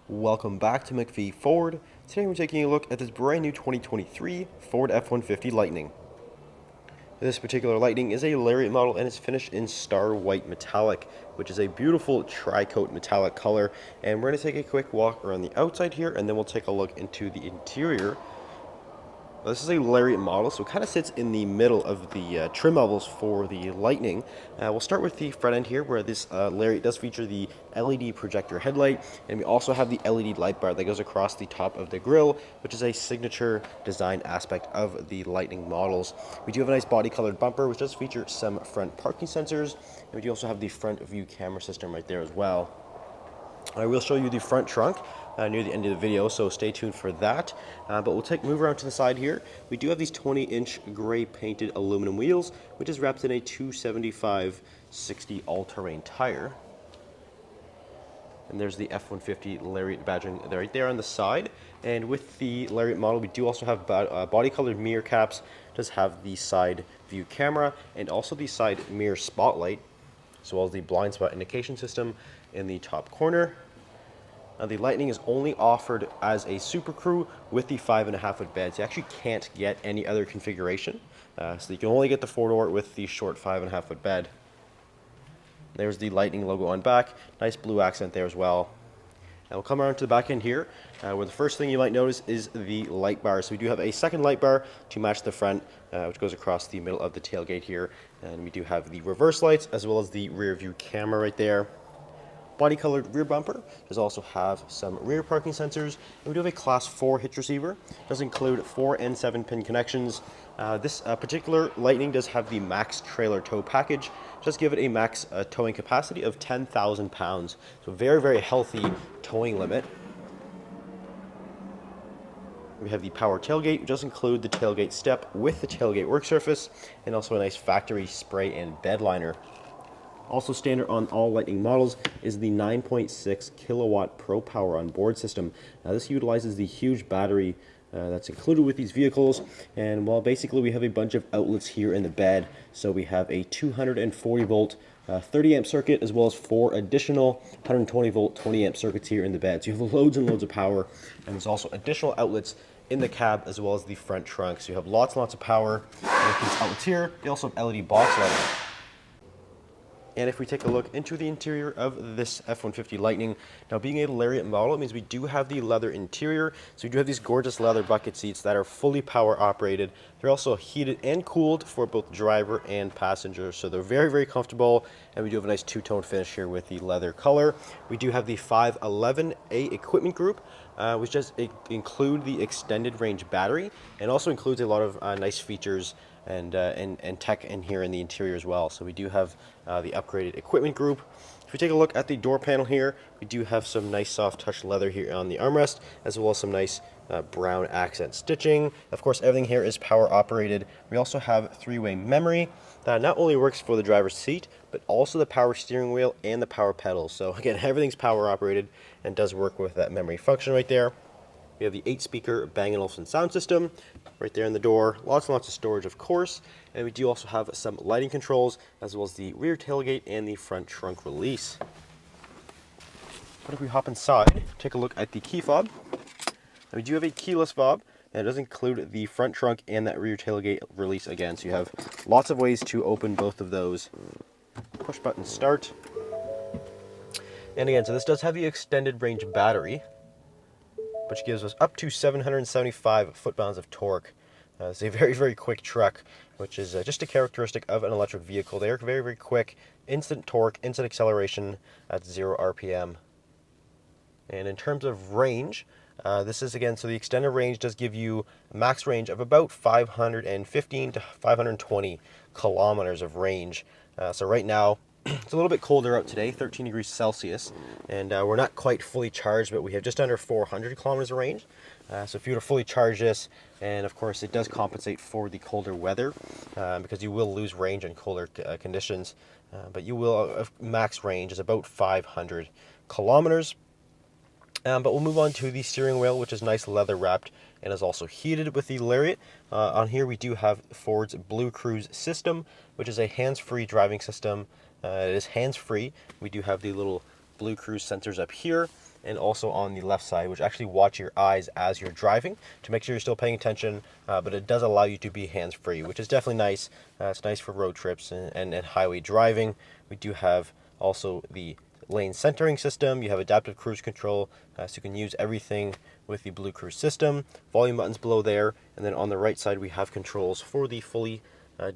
Welcome back to MacPhee Ford. Today we're taking a look at this brand new 2023 Ford F-150 Lightning. This particular Lightning is a Lariat model and it's finished in Star White Metallic, which is a beautiful tri-coat metallic color. And we're going to take a quick walk around the outside here and then we'll take a look into the interior. This is a Lariat model, so it kind of sits in the middle of the trim levels for the Lightning. We'll start with the front end here, where this Lariat does feature the LED projector headlight, and we also have the LED light bar that goes across the top of the grille, which is a signature design aspect of the Lightning models. We do have a nice body-colored bumper, which does feature some front parking sensors, and we do also have the front view camera system right there as well. I will show you the front trunk near the end of the video, so stay tuned for that. But we'll move around to the side here. We do have these 20-inch gray painted aluminum wheels, which is wrapped in a 275/60 all-terrain tire. And there's the F-150 Lariat badging right there on the side. And with the Lariat model, we do also have body-colored mirror caps. It does have the side view camera and also the side mirror spotlight, as well as the blind spot indication system in the top corner. The Lightning is only offered as a Super Crew with the 5.5-foot bed. So you actually can't get any other configuration. So you can only get the 4-door with the short 5.5-foot bed. There's the Lightning logo on back. Nice blue accent there as well. Now we'll come around to the back end here, where the first thing you might notice is the light bar. So we do have a second light bar to match the front, which goes across the middle of the tailgate here. And we do have the reverse lights as well as the rear view camera right there. Body-colored rear bumper does also have some rear parking sensors, and we do have a Class 4 hitch receiver. It does include 4 and 7-pin connections. This particular Lightning does have the max trailer tow package. It does give it a max towing capacity of 10,000 pounds, so very, very healthy towing limit. We have the power tailgate, which does include the tailgate step with the tailgate work surface, and also a nice factory spray and bed liner. Also standard on all Lightning models is the 9.6 kilowatt Pro Power on board system. Now this utilizes the huge battery that's included with these vehicles, and well, basically we have a bunch of outlets here in the bed. So we have a 240 volt 30 amp circuit, as well as 4 additional 120 volt 20 amp circuits here in the bed. So you have loads and loads of power, and there's also additional outlets in the cab as well as the front trunk. So you have lots and lots of power. And with these outlets here, they also have LED box lighting. And if we take a look into the interior of this F-150 Lightning, now being a Lariat model, it means we do have the leather interior. So we do have these gorgeous leather bucket seats that are fully power operated. They're also heated and cooled for both driver and passenger. So they're very, very comfortable. And we do have a nice two-tone finish here with the leather color. We do have the 511A equipment group, which does include the extended range battery and also includes a lot of nice features and tech in here in the interior as well. So we do have the upgraded equipment group. If we take a look at the door panel here, we do have some nice soft touch leather here on the armrest, as well as some nice brown accent stitching. Of course, everything here is power operated. We also have 3-way memory that not only works for the driver's seat, but also the power steering wheel and the power pedals. So again, everything's power operated and does work with that memory function right there. We have the 8-speaker Bang & Olufsen sound system right there in the door. Lots and lots of storage, of course. And we do also have some lighting controls, as well as the rear tailgate and the front trunk release. But if we hop inside, take a look at the key fob. We do have a keyless fob, and it does include the front trunk and that rear tailgate release again. So you have lots of ways to open both of those. Push button start. And again, so this does have the extended range battery, which gives us up to 775 foot-pounds of torque. It's a very, very quick truck, which is just a characteristic of an electric vehicle. They are very, very quick, instant torque, instant acceleration at 0 RPM. And in terms of range, this is again, so the extended range does give you a max range of about 515 to 520 kilometers of range. So right now, it's a little bit colder out today, 13 degrees Celsius, and we're not quite fully charged, but we have just under 400 kilometers of range. So if you were to fully charge this, and of course it does compensate for the colder weather, because you will lose range in colder conditions, but you will, max range is about 500 kilometers. But we'll move on to the steering wheel, which is nice leather wrapped and is also heated with the Lariat. On here we do have Ford's Blue Cruise system, which is a hands-free driving system. It is hands-free. We do have the little Blue Cruise sensors up here, and also on the left side, which actually watch your eyes as you're driving to make sure you're still paying attention, but it does allow you to be hands-free, which is definitely nice. It's nice for road trips and highway driving. We do have also the lane centering system. You have adaptive cruise control, so you can use everything with the Blue Cruise system. Volume buttons below there, and then on the right side we have controls for the fully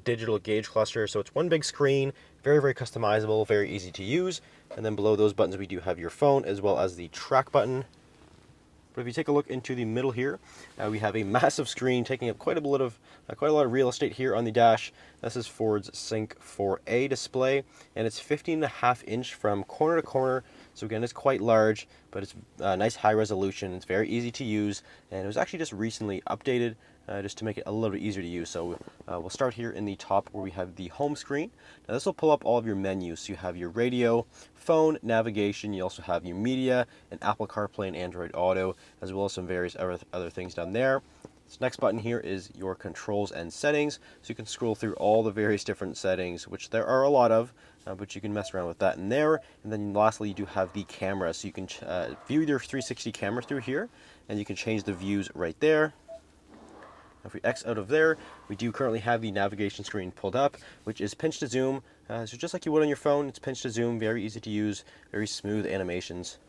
digital gauge cluster. So it's one big screen, very customizable, very easy to use. And then below those buttons we do have your phone as well as the track button. But if you take a look into the middle here, we have a massive screen taking up quite a lot of real estate here on the dash. This is Ford's Sync 4A display, and it's 15.5 inch from corner to corner. So again, it's quite large, but it's nice high resolution. It's very easy to use, and it was actually just recently updated just to make it a little bit easier to use. So we'll start here in the top where we have the home screen. Now this will pull up all of your menus. So you have your radio, phone, navigation. You also have your media and Apple CarPlay and Android Auto, as well as some various other things down there. This next button here is your controls and settings. So you can scroll through all the various different settings, which there are a lot of, but you can mess around with that in there. And then lastly, you do have the camera. So you can view your 360 camera through here, and you can change the views right there. If we X out of there, we do currently have the navigation screen pulled up, which is pinch to zoom. So just like you would on your phone, it's pinch to zoom, very easy to use, very smooth animations.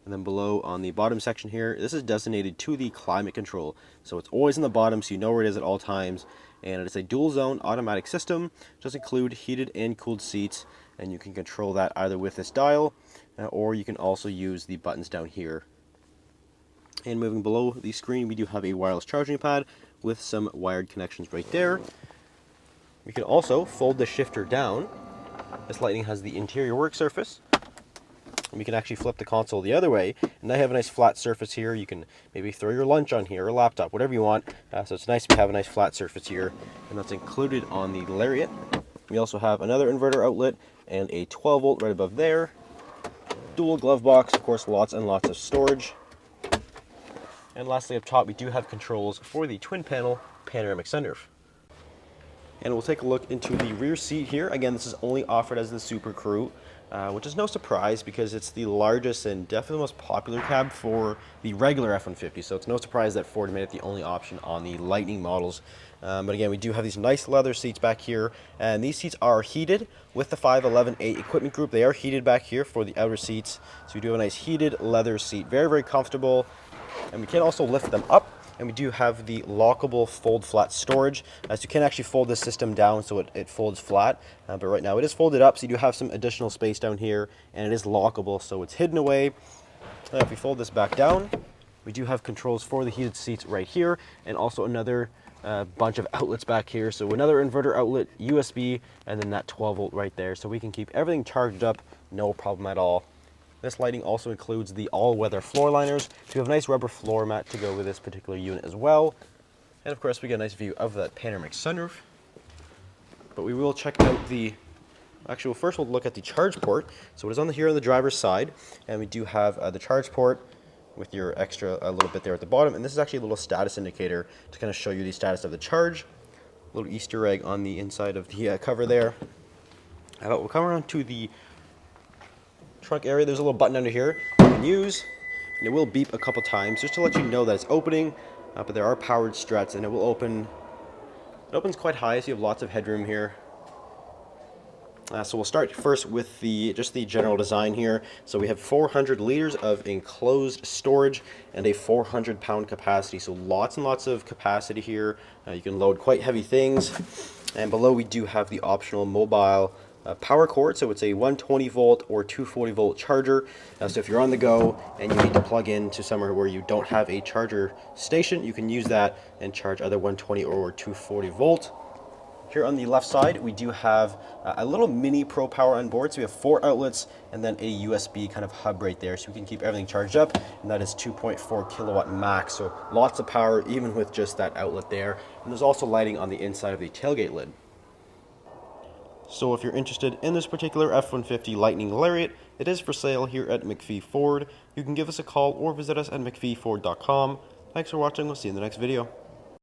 And then below on the bottom section here, this is designated to the climate control. So it's always in the bottom, so you know where it is at all times. And it's a dual zone automatic system. It does include heated and cooled seats, and you can control that either with this dial, or you can also use the buttons down here. And moving below the screen, we do have a wireless charging pad with some wired connections right there. We can also fold the shifter down. This Lightning has the interior work surface. And we can actually flip the console the other way, and I have a nice flat surface here. You can maybe throw your lunch on here, or a laptop, whatever you want. So it's nice to have a nice flat surface here, and that's included on the Lariat. We also have another inverter outlet and a 12 volt right above there. Dual glove box, of course, lots and lots of storage. And lastly, up top, we do have controls for the twin panel panoramic sunroof. And we'll take a look into the rear seat here. Again, this is only offered as the Super Crew, which is no surprise because it's the largest and definitely the most popular cab for the regular F-150. So it's no surprise that Ford made it the only option on the Lightning models. But again, we do have these nice leather seats back here, and these seats are heated with the 511A equipment group. They are heated back here for the outer seats. So we do have a nice heated leather seat, very comfortable. And we can also lift them up, and we do have the lockable fold flat storage. So you can actually fold this system down so it folds flat, but right now it is folded up, so you do have some additional space down here, and it is lockable, so it's hidden away. If we fold this back down, we do have controls for the heated seats right here, and also another bunch of outlets back here. So another inverter outlet, USB, and then that 12 volt right there, so we can keep everything charged up, no problem at all. This Lightning also includes the all-weather floor liners. So you have a nice rubber floor mat to go with this particular unit as well. And of course, we get a nice view of that panoramic sunroof. But we will check out the... Actually, first we'll look at the charge port. So it is here on the driver's side, and we do have the charge port with your extra a little bit there at the bottom. And this is actually a little status indicator to kind of show you the status of the charge. A little Easter egg on the inside of the cover there. We'll come around to the trunk area. There's a little button under here you can use, and it will beep a couple times just to let you know that it's opening, but there are powered struts, and it will open. It opens quite high, so you have lots of headroom here. So we'll start first with just the general design here. So we have 400 liters of enclosed storage and a 400-pound capacity, so lots and lots of capacity here. You can load quite heavy things, and below we do have the optional mobile power cord. So it's a 120 volt or 240 volt charger. So if you're on the go and you need to plug in to somewhere where you don't have a charger station, you can use that and charge either 120 or 240 volt. Here on the left side, we do have a little mini Pro Power on board. So we have 4 outlets and then a USB kind of hub right there, so we can keep everything charged up, and that is 2.4 kilowatt max. So lots of power even with just that outlet there. And there's also lighting on the inside of the tailgate lid. So if you're interested in this particular F-150 Lightning Lariat, it is for sale here at MacPhee Ford. You can give us a call or visit us at MacPheeFord.com. Thanks for watching. We'll see you in the next video.